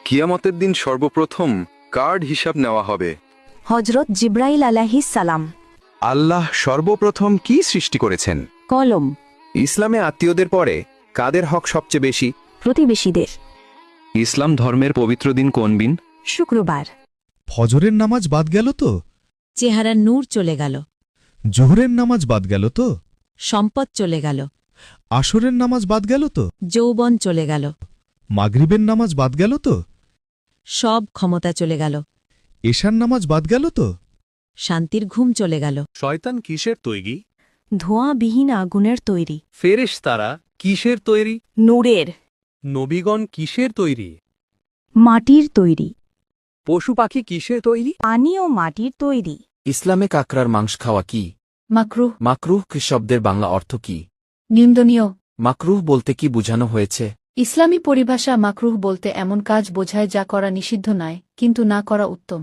কিয়ামতের দিন সর্বপ্রথম কার হিসাব নেওয়া হবে? হজরত জিব্রাইল আলাইহিস সালাম। আল্লাহ সর্বপ্রথম কি সৃষ্টি করেছেন? কলম। ইসলামে আত্মীয়দের পরে কাদের হক সবচেয়ে বেশি? প্রতিবেশীদের। ইসলাম ধর্মের পবিত্র দিন কোন দিন? শুক্রবার। ফজরের নামাজ বাদ গেল তো? চেহারার নূর চলে গেল। জোহরের নামাজ বাদ গেল তো? সম্পদ চলে গেল। আসরের নামাজ বাদ গেল তো? যৌবন চলে গেল। মাগরিবের নামাজ বাদ গেল তো? সব ক্ষমতা চলে গেল। এশার নামাজ বাদ গেল তো? শান্তির ঘুম চলে গেল। শয়তান কিসের তৈরি? ধোঁয়াবিহীন আগুনের তৈরি। ফেরেশতারা কিসের তৈরি? নূরের। নবীগণ কিসের তৈরি? মাটির তৈরি। পশু পাখি কিসের তৈরি? পানি ও মাটির তৈরি। ইসলামে কাকড়ার মাংস খাওয়া কি? মাকরুহ। মাকরুহ শব্দের বাংলা অর্থ কি? নিন্দনীয়। মাকরুহ বলতে কি বোঝানো হয়েছে? ইসলামী পরিভাষা মাকরুহ বলতে এমন কাজ বোঝায় যা করা নিষিদ্ধ নয়, কিন্তু না করা উত্তম।